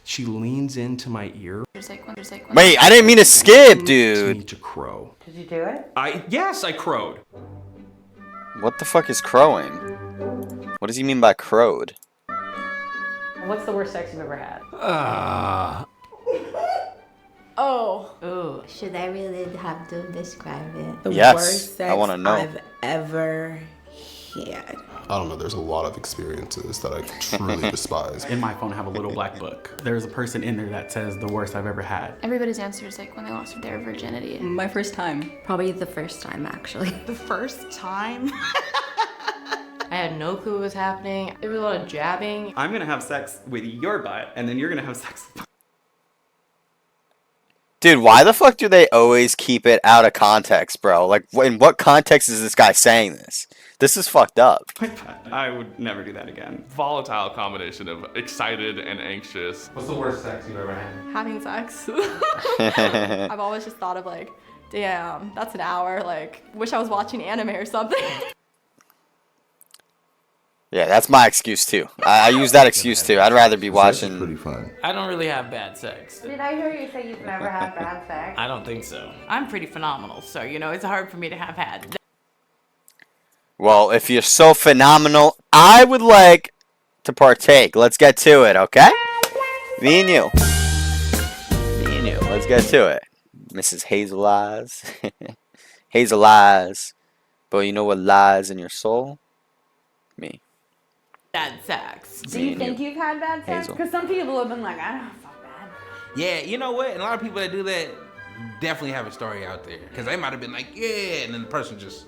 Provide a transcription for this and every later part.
She leans into my ear. Wait, I didn't mean to skip, dude. Me to crow. Did you do it? Yes, I crowed. What the fuck is crowing? What does he mean by crowed? What's the worst sex you've ever had? Oh. Ooh. Should I really have to describe it? The Yes, worst sex I wanna know. I've ever had. I don't know, there's a lot of experiences that I truly despise. In my phone, I have a little black book. There's a person in there that says the worst I've ever had. Everybody's answer is like when they lost their virginity. My first time. Probably the first time, actually. The first time? I had no clue what was happening. There was a lot of jabbing. I'm gonna have sex with your butt, and then you're gonna have sex with Dude, why the fuck do they always keep it out of context, bro? Like, in what context is this guy saying this? This is fucked up. my butt. I would never do that again. Volatile combination of excited and anxious. What's the worst sex you've ever had? Having sex. I've always just thought of like, damn, that's an hour. Like, wish I was watching anime or something. Yeah, that's my excuse too. I use that excuse too. I'd rather be watching. Pretty fun. I don't really have bad sex. Did I hear you say you've never had bad sex? I don't think so. I'm pretty phenomenal, so it's hard for me to have had. Well, if you're so phenomenal, I would like to partake. Let's get to it, okay? Me and you. Me and you. Let's get to it. Mrs. Hazel Eyes. Hazel Eyes. But you know what lies in your soul? Me. Bad sex. Do you think you've had bad sex? Hazel. Because some people have been like, I don't fuck bad. Yeah, you know what? And a lot of people that do that definitely have a story out there. Because they might have been like, yeah, and then the person just...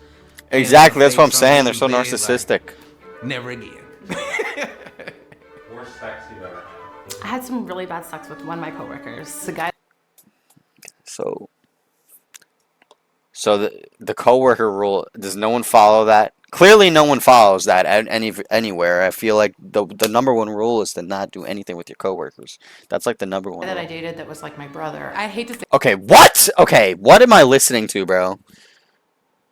Exactly, that's what I'm Some saying. They're so people's days, like, narcissistic. never again. Worst sex you've ever had. I had some really bad sex with one of my coworkers. The guy. So the coworker rule, does no one follow that? Clearly no one follows that anywhere. I feel like the number one rule is to not do anything with your coworkers. That's like the number one That rule. I dated that was like my brother. I hate to say. Okay, what? Okay, what am I listening to, bro?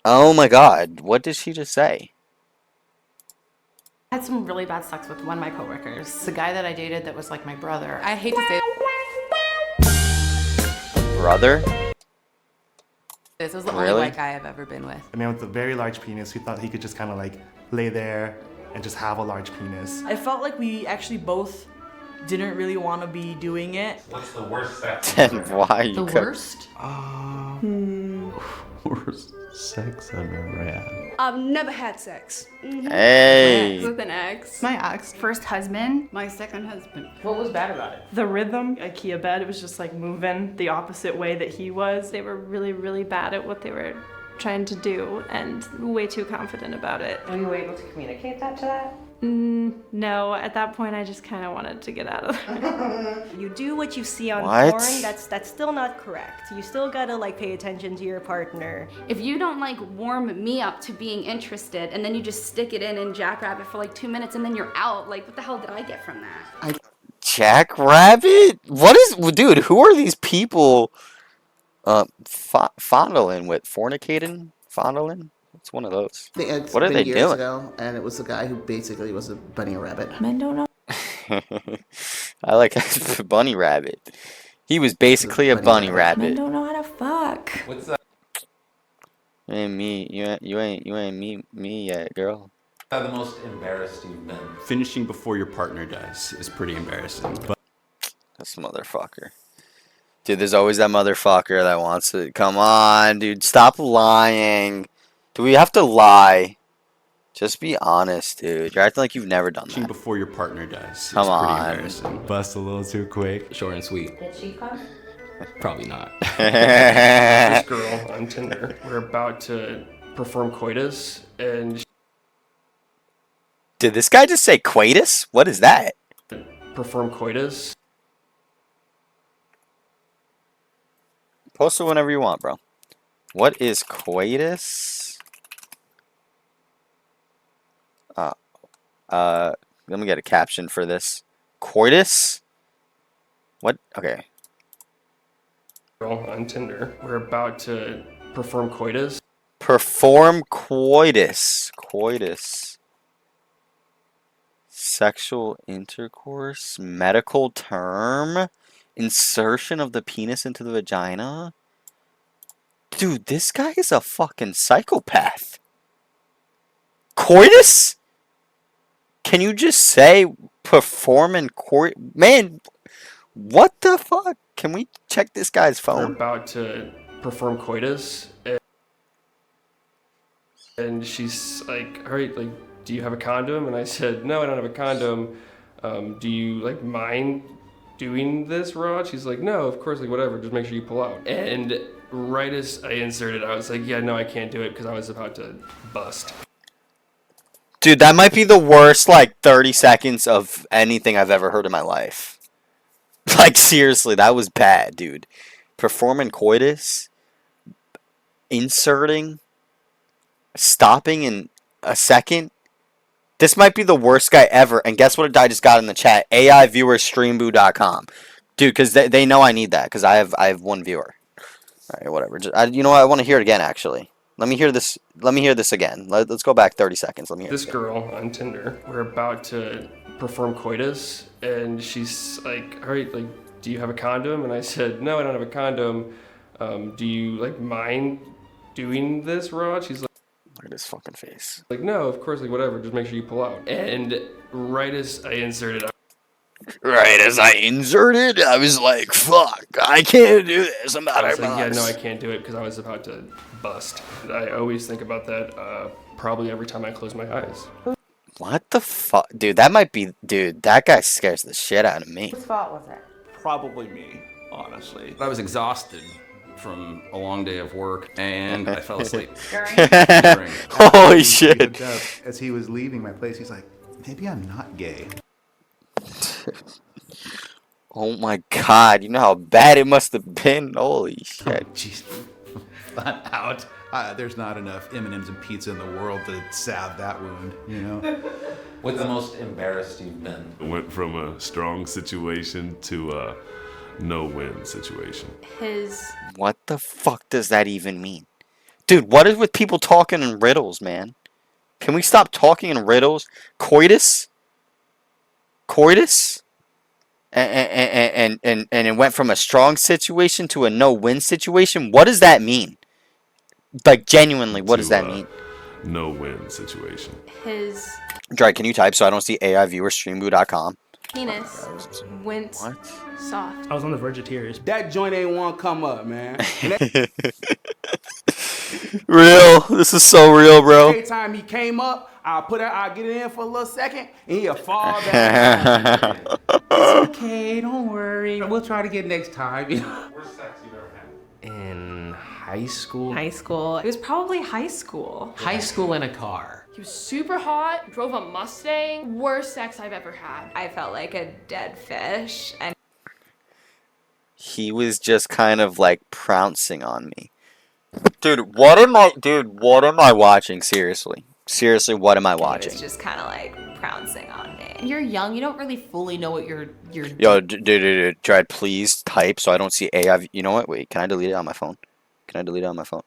Oh my god, what did she just say? I had some really bad sex with one of my coworkers. The guy that I dated that was like my brother. I hate to say. Brother? This was the Really? only white guy I've ever been with. A man with a very large penis who thought he could just kind of like lay there and just have a large penis. I felt like we actually both didn't really want to be doing it. What's the worst sex? And why you The could- worst? worst sex I've ever had. I've never had sex. Hey. With an ex. My ex. First husband. My second husband. What was bad about it? The rhythm, IKEA bed, it was just like moving the opposite way that he was. They were really, really bad at what they were trying to do and way too confident about it. Were you able to communicate that to that? No, at that point I just kind of wanted to get out of there. You do what you see on What? porn, that's still not correct. You still gotta like pay attention to your partner. If you don't like warm me up to being interested and then you just stick it in Jackrabbit for like 2 minutes and then you're out, like what the hell did I get from that? Jackrabbit? What is... Dude, who are these people fondling with? Fornicating? Fondling? It's one of those. It's What are been they years doing? ago, and it was a guy who basically was a bunny rabbit. Men don't know. I like bunny rabbit. He was basically a bunny Men rabbit. don't know how to fuck. What's the You ain't me. You ain't me yet, girl. most embarrassed you've been? Finishing before your partner does is pretty embarrassing. But This motherfucker. Dude, there's always that motherfucker that wants to... Come on, dude. Stop lying. Do we have to lie? Just be honest, dude. You're acting like you've never done finishing that. before your partner does Come is on. pretty embarrassing. Bust a little too quick. Short and sweet. Did she come? Probably not. This girl on Tinder. We're about to perform coitus, and Did this guy just say coitus? What is that? perform coitus. Post it whenever you want, bro. What is coitus? Let me get a caption for this. Coitus? What? Okay. Girl on Tinder. We're about to perform coitus. Perform coitus. Coitus. Sexual intercourse, medical term, insertion of the penis into the vagina. Dude, this guy is a fucking psychopath. Coitus? Can you just say perform in court? Man, what the fuck? Can we check this guy's We're phone? about to perform coitus, and she's like, all right, like, do you have a condom? And I said, no, I don't have a condom. Do you, like, mind doing this, Rod? She's like, no, of course, like, whatever, just make sure you pull out. And right as I inserted, I was like, yeah, no, I can't do it, because I was about to bust. Dude, that might be the worst, like, 30 seconds of anything I've ever heard in my life. Like, seriously, that was bad, dude. Performing coitus, inserting, stopping in a second. This might be the worst guy ever. And guess what I just got in the chat? AIviewerstreamboo.com. Dude, because they know I need that, because I have one viewer. All right, whatever. You know what? I want to hear it again, actually. Let me hear this. Let me hear this again. Let's go back 30 seconds. Let me hear This girl on Tinder, we're about to perform coitus, and she's like, all right, like, do you have a condom? And I said, no, I don't have a condom. Do you, like, mind doing this, Rod? She's like, look at his fucking face. Like, no, of course, like, whatever, just make sure you pull out. And right as I inserted, I was like, fuck, I can't do this. I'm I out was of like, yeah, no, I box. can't do it, because I was about to bust. I always think about that probably every time I close my eyes. What the fuck? Dude, that might be... Dude, that guy scares the shit out of me. Whose fault was it? Probably me, honestly. I was exhausted from a long day of work, and I fell asleep. Holy shit. Looked up as he was leaving my place, he's like, maybe I'm not gay. Oh my god, you know how bad it must have been? Holy shit. Jeez. Flat out. There's not enough M&Ms and pizza in the world to salve that wound, you know? What's the most embarrassed you've been? I went from a strong situation to a no-win situation. What the fuck does that even mean? Dude, what is with people talking in riddles, man? Can we stop talking in riddles? Coitus? Coitus? And it went from a strong situation to a no-win situation? What does that mean? Like, genuinely, what does that mean? No-win situation. Dry, can you type so I don't see AIviewerstreamboo.com? Penis went soft. I was on the verge of tears. That joint ain't want to come up, man. Real. This is so real, bro. Every time he came up, I'll get it in for a little second, and he'll fall down. It's okay, don't worry. We'll try to get next time. Worst sex you've ever had? In high school? High school. It was probably high school. High school in a car. He was super hot, drove a Mustang. Worst sex I've ever had. I felt like a dead fish, and He was just kind of like pouncing on me. Dude, what am I watching? Seriously. Seriously, what am I he watching? was just kind of like pouncing on me. You're young. You don't really fully know what you're. Yo, dude, Dread, please type so I don't see AI. You know what? Wait, can I delete it on my phone? Can I delete it on my phone?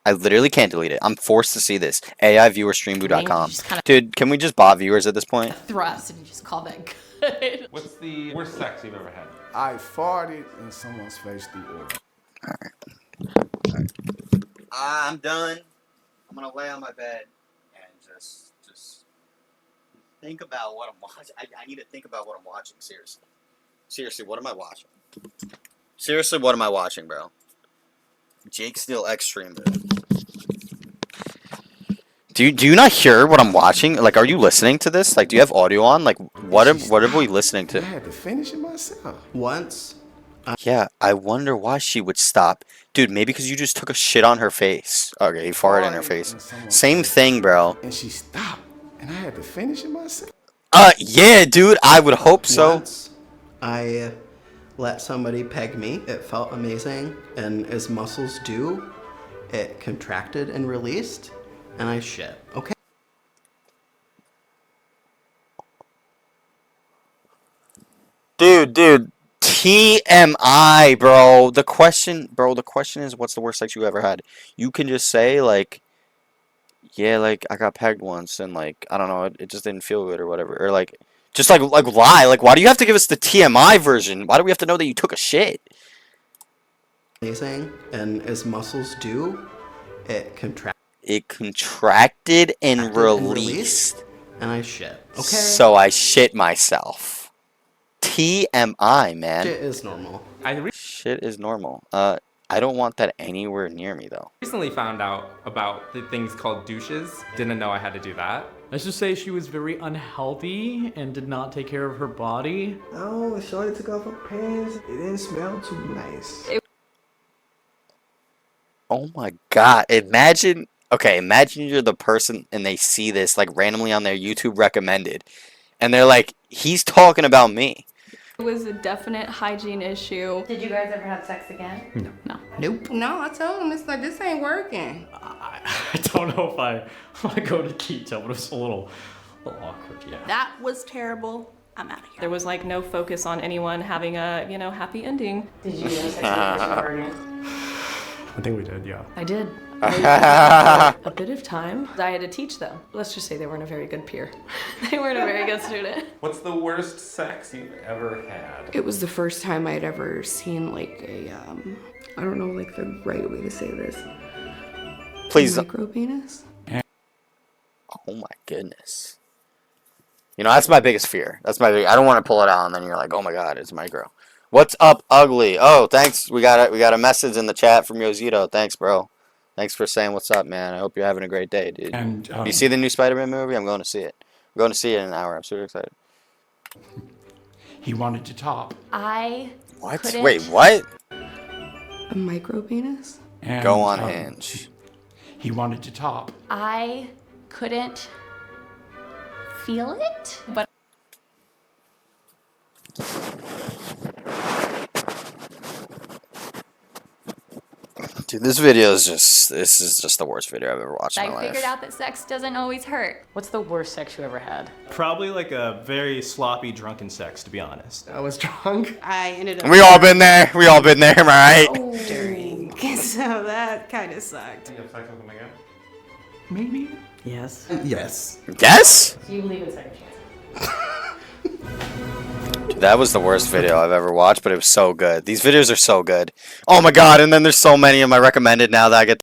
I literally can't delete it. I'm forced to see this. AIviewerstreamboo.com. Dude, can we just bot viewers at this point? Thrust and you just call that good. What's the worst sex you've ever had? I farted in someone's face through oral. Alright. I'm done. I'm gonna lay on my bed and just think about what I'm watching. I need to think about what I'm watching, seriously. Seriously, what am I watching? Seriously, what am I watching, bro? Jake Steele Extreme. Do you not hear what I'm watching? Like, are you listening to this? Like, do you have audio on? Like, what are we listening to? I had to finish it myself. Once. Yeah, I wonder why she would stop. Dude, maybe because you just took a shit on her face. Okay, you farted in her face. Same thing, bro. And she stopped. And I had to finish it myself. Yeah, dude, I would hope so. Once I let somebody peg me. It felt amazing. And as muscles do, it contracted and released. And I shit. Okay. Dude. TMI, bro. The question is, what's the worst sex you ever had? You can just say, like, yeah, like, I got pegged once, and, like, I don't know, it just didn't feel good or whatever. Or, like, Just like lie. Like, why do you have to give us the TMI version? Why do we have to know that you took a shit? Amazing, and as muscles do, it contracted. It contracted and released. And I shit. Okay. So I shit myself. TMI, man. Shit is normal. Shit is normal. I don't want that anywhere near me, though. Recently found out about the things called douches. Didn't know I had to do that. Let's just say she was very unhealthy and did not take care of her body. Oh, Shorty took off her pants. It didn't smell too nice. Oh my god. Imagine you're the person and they see this like randomly on their YouTube recommended. And they're like, he's talking about me. It was a definite hygiene issue. Did you guys ever have sex again? No. Nope. No, I told him, it's like, this ain't working. I don't know if I want to go to keto, but it was a little awkward, yeah. That was terrible. I'm out of here. There was like no focus on anyone having a, happy ending. Did you have sex with pregnant? I think we did, yeah. I did. A bit of time. I had to teach them. Let's just say they weren't a very good peer. They weren't a very good student. What's the worst sex you've ever had? It was the first time I'd ever seen like a, I don't know like the right way to say this. Please. Micro penis? Oh my goodness. That's my biggest fear. I don't want to pull it out and then you're like, oh my god, it's micro. What's up, ugly? Oh, thanks. We got a message in the chat from Yozito. Thanks, bro. Thanks for saying what's up, man. I hope you're having a great day, dude. And, you see the new Spider-Man movie? I'm going to see it. I'm going to see it in an hour. I'm super excited. He wanted to top. I What? couldn't- Wait, what? A micro penis? And, Go on Hinge. He wanted to top. I couldn't feel it, but Dude, this is just the worst video I've ever watched in my I life. figured out that sex doesn't always hurt. What's the worst sex you ever had? Probably like a very sloppy drunken sex, to be honest. I was drunk. I ended up... We all been there. We all been there, am I right? During. So that kind of sucked. You have sex with him again? Maybe. Yes. Yes. Yes? So you believe in second chances? Dude, that was the worst video I've ever watched, but it was so good. These videos are so good. Oh my god, and then there's so many of my recommended now that I get